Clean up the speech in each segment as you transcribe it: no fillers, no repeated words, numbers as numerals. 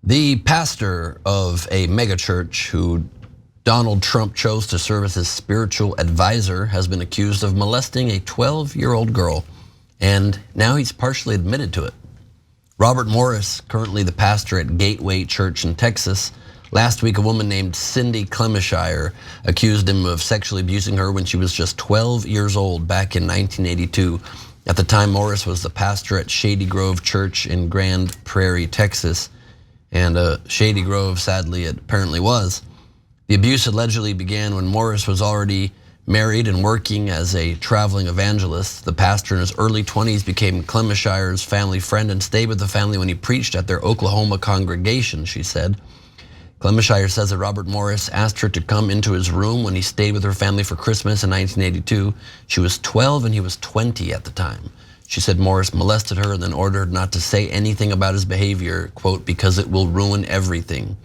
The pastor of a megachurch who Donald Trump chose to serve as his spiritual advisor has been accused of molesting a 12-year-old girl, and now he's partially admitted to it. Robert Morris, currently the pastor at Gateway Church in Texas, last week a woman named Cindy Clemishire accused him of sexually abusing her when she was just 12 years old back in 1982. At the time, Morris was the pastor at Shady Grove Church in Grand Prairie, Texas. And Shady Grove, sadly, it apparently was. The abuse allegedly began when Morris was already married and working as a traveling evangelist. The pastor in his early 20s became Clemishire's family friend and stayed with the family when he preached at their Oklahoma congregation, she said. Clemishire says that Robert Morris asked her to come into his room when he stayed with her family for Christmas in 1982. She was 12 and he was 20 at the time. She said Morris molested her and then ordered her not to say anything about his behavior, quote, because it will ruin everything.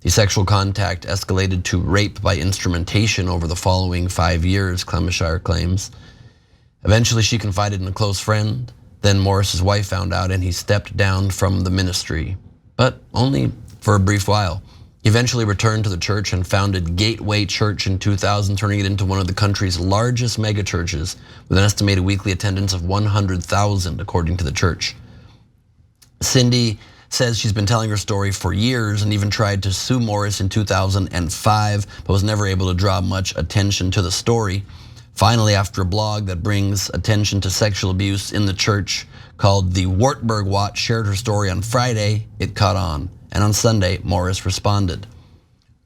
The sexual contact escalated to rape by instrumentation over the following 5 years, Clemishire claims. Eventually she confided in a close friend. Then Morris's wife found out and he stepped down from the ministry, but only for a brief while. He eventually returned to the church and founded Gateway Church in 2000, turning it into one of the country's largest megachurches with an estimated weekly attendance of 100,000, according to the church. Cindy says she's been telling her story for years and even tried to sue Morris in 2005, but was never able to draw much attention to the story. Finally, after a blog that brings attention to sexual abuse in the church called the Wartburg Watch shared her story on Friday, it caught on. And on Sunday, Morris responded.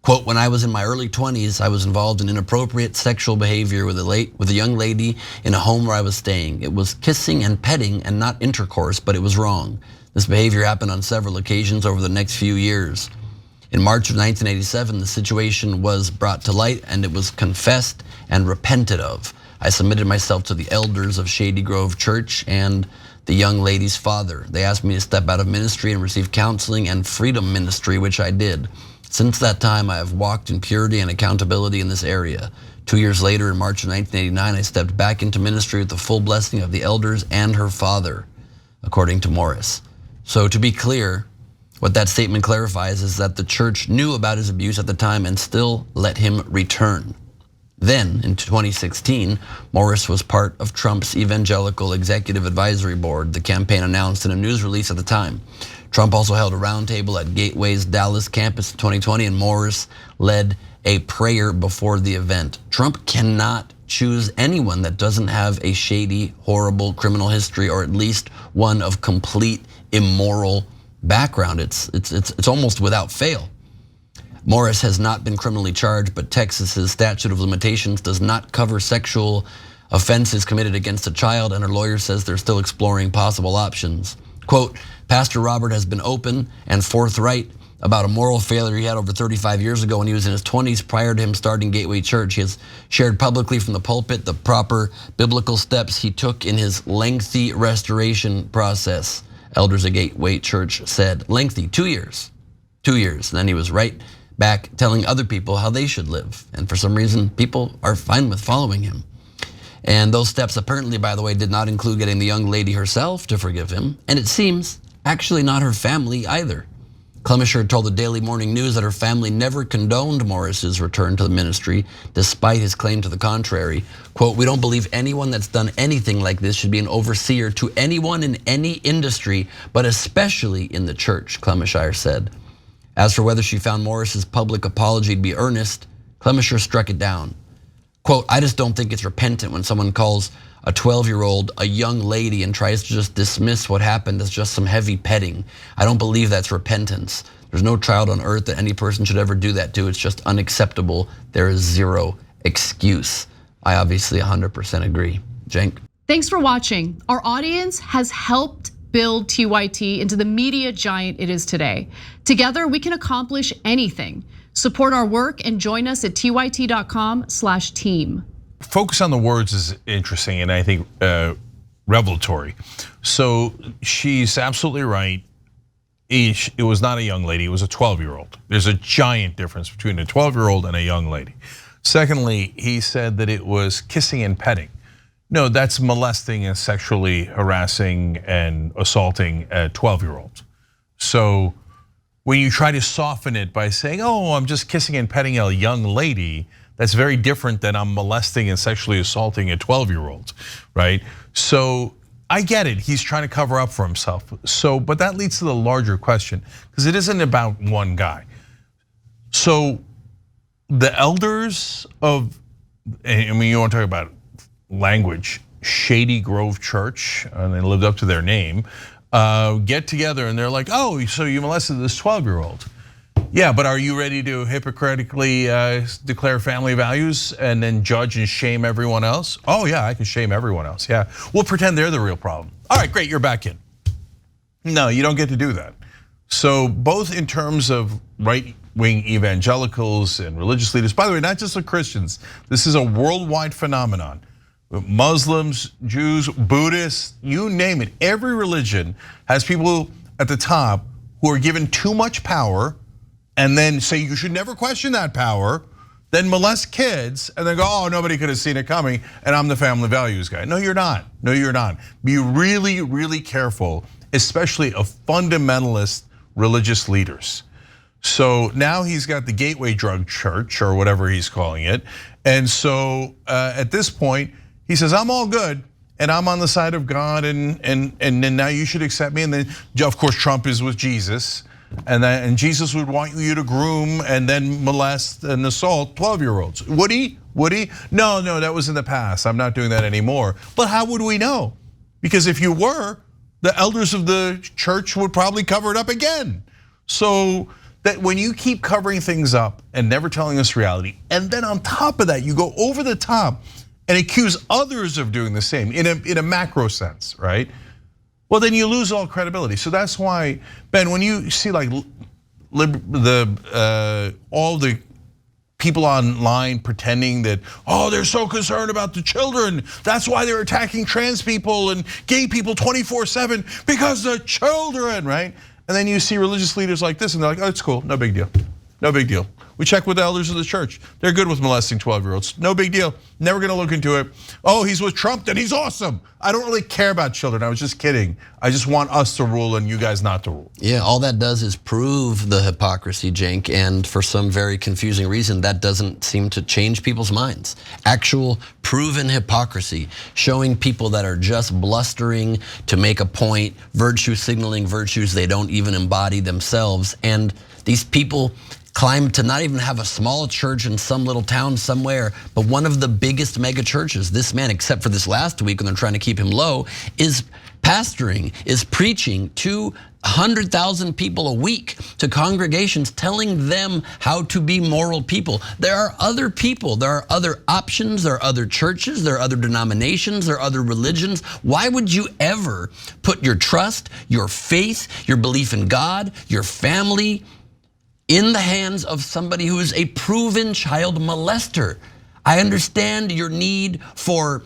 Quote, when I was in my early 20s, I was involved in inappropriate sexual behavior with a young lady in a home where I was staying. It was kissing and petting and not intercourse, but it was wrong. This behavior happened on several occasions over the next few years. In March of 1987, the situation was brought to light and it was confessed and repented of. I submitted myself to the elders of Shady Grove Church and the young lady's father. They asked me to step out of ministry and receive counseling and freedom ministry, which I did. Since that time, I have walked in purity and accountability in this area. 2 years later, in March of 1989, I stepped back into ministry with the full blessing of the elders and her father, according to Morris. So to be clear, what that statement clarifies is that the church knew about his abuse at the time and still let him return. Then, in 2016, Morris was part of Trump's Evangelical Executive Advisory Board, the campaign announced in a news release at the time. Trump also held a roundtable at Gateway's Dallas campus in 2020, and Morris led a prayer before the event. Trump cannot choose anyone that doesn't have a shady, horrible criminal history, or at least one of complete immoral background. It's almost without fail. Morris has not been criminally charged, but Texas's statute of limitations does not cover sexual offenses committed against a child, and her lawyer says they're still exploring possible options. Quote, Pastor Robert has been open and forthright about a moral failure he had over 35 years ago when he was in his 20s prior to him starting Gateway Church. He has shared publicly from the pulpit the proper biblical steps he took in his lengthy restoration process, elders at Gateway Church said. Lengthy, 2 years. 2 years, and then he was right back telling other people how they should live. And for some reason, people are fine with following him. And those steps apparently, by the way, did not include getting the young lady herself to forgive him. And it seems actually not her family either. Clemishire told the Daily Morning News that her family never condoned Morris's return to the ministry, despite his claim to the contrary. Quote, we don't believe anyone that's done anything like this should be an overseer to anyone in any industry, but especially in the church, Clemishire said. As for whether she found Morris's public apology to be earnest, Clemishire struck it down. Quote, I just don't think it's repentant when someone calls a 12-year-old a young lady and tries to just dismiss what happened as just some heavy petting. I don't believe that's repentance. There's no child on earth that any person should ever do that to. It's just unacceptable. There is zero excuse. I obviously 100% agree. Cenk. Thanks for watching. Our audience has helped build TYT into the media giant it is today. Together, we can accomplish anything. Support our work and join us at tyt.com/team. Focus on the words is interesting and I think revelatory. So she's absolutely right. It was not a young lady, it was a 12-year-old. There's a giant difference between a 12-year-old and a young lady. Secondly, he said that it was kissing and petting. No, that's molesting and sexually harassing and assaulting a 12-year-old. So when you try to soften it by saying, oh, I'm just kissing and petting a young lady, that's very different than I'm molesting and sexually assaulting a 12-year-old, right? So I get it, he's trying to cover up for himself. But that leads to the larger question, because it isn't about one guy. So the elders of, I mean, you want to talk about language, Shady Grove Church, and they lived up to their name, get together and they're like, oh, so you molested this 12-year-old. Yeah, but are you ready to hypocritically declare family values and then judge and shame everyone else? Oh yeah, I can shame everyone else, yeah. We'll pretend they're the real problem. All right, great, you're back in. No, you don't get to do that. So both in terms of right-wing evangelicals and religious leaders, by the way, not just the Christians, this is a worldwide phenomenon. Muslims, Jews, Buddhists, you name it. Every religion has people at the top who are given too much power and then say you should never question that power, then molest kids and then go, oh, nobody could have seen it coming and I'm the family values guy. No, you're not. No, you're not. Be really, really careful, especially of fundamentalist religious leaders. So now he's got the gateway drug church or whatever he's calling it. And so at this point, he says, I'm all good and I'm on the side of God and then now you should accept me. And then of course Trump is with Jesus and Jesus would want you to groom and then molest and assault 12-year-olds. Would he? Would he? No, that was in the past. I'm not doing that anymore. But how would we know? Because if you were, the elders of the church would probably cover it up again. So that when you keep covering things up and never telling us reality, and then on top of that, you go over the top and accuse others of doing the same in a macro sense, right? Well, then you lose all credibility. So that's why, Ben, when you see like all the people online pretending that, oh, they're so concerned about the children, that's why they're attacking trans people and gay people 24/7 because the children, right? And then you see religious leaders like this and they're like, oh, it's cool, no big deal, no big deal. We check with the elders of the church. They're good with molesting 12-year-olds. No big deal. Never gonna look into it. Oh, he's with Trump, then he's awesome. I don't really care about children. I was just kidding. I just want us to rule and you guys not to rule. Yeah, all that does is prove the hypocrisy, Cenk, and for some very confusing reason, that doesn't seem to change people's minds. Actual proven hypocrisy, showing people that are just blustering to make a point, virtue signaling virtues they don't even embody themselves, and these people climb to not even have a small church in some little town somewhere, but one of the biggest mega churches. This man, except for this last week when they're trying to keep him low, is pastoring, is preaching to 100,000 people a week, to congregations, telling them how to be moral people. There are other people, there are other options, there are other churches, there are other denominations, there are other religions. Why would you ever put your trust, your faith, your belief in God, your family, in the hands of somebody who is a proven child molester? I understand your need for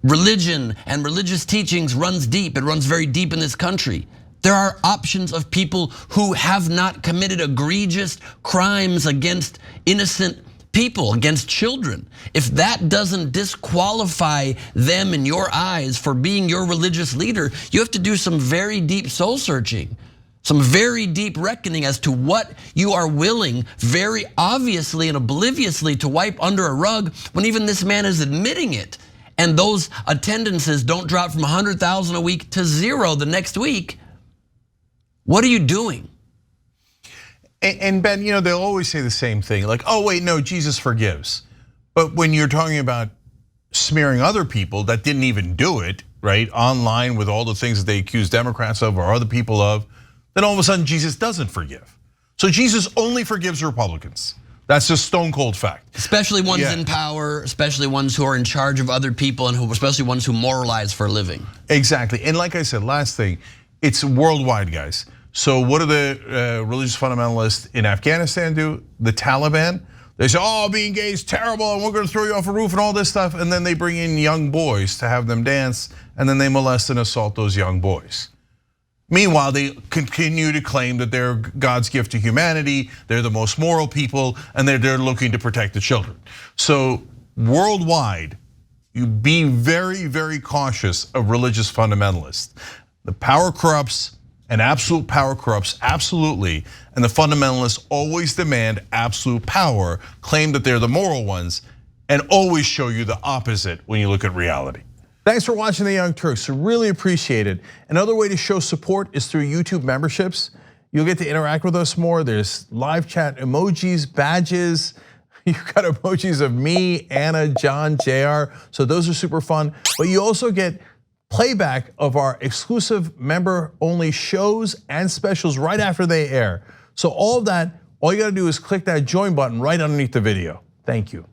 religion and religious teachings runs deep. It runs very deep in this country. There are options of people who have not committed egregious crimes against innocent people, against children. If that doesn't disqualify them in your eyes for being your religious leader, you have to do some very deep soul searching. Some very deep reckoning as to what you are willing, very obviously and obliviously, to wipe under a rug when even this man is admitting it. And those attendances don't drop from 100,000 a week to 0 the next week. What are you doing? And Ben, they'll always say the same thing, like, oh wait, no, Jesus forgives. But when you're talking about smearing other people that didn't even do it, right, online with all the things that they accuse Democrats of or other people of, then all of a sudden Jesus doesn't forgive. So Jesus only forgives Republicans. That's just stone cold fact. Especially ones in power, especially ones who are in charge of other people, and especially ones who moralize for a living. Exactly, and like I said, last thing, it's worldwide, guys. So what do the religious fundamentalists in Afghanistan do? The Taliban, they say, oh, being gay is terrible and we're gonna throw you off a roof and all this stuff. And then they bring in young boys to have them dance and then they molest and assault those young boys. Meanwhile, they continue to claim that they're God's gift to humanity, they're the most moral people, and they're looking to protect the children. So worldwide, you be very, very cautious of religious fundamentalists. The power corrupts, and absolute power corrupts, absolutely. And the fundamentalists always demand absolute power, claim that they're the moral ones, and always show you the opposite when you look at reality. Thanks for watching The Young Turks, really appreciate it. Another way to show support is through YouTube memberships. You'll get to interact with us more. There's live chat emojis, badges. You've got emojis of me, Anna, John, JR. So those are super fun. But you also get playback of our exclusive member-only shows and specials right after they air. So all of that, all you gotta do is click that join button right underneath the video. Thank you.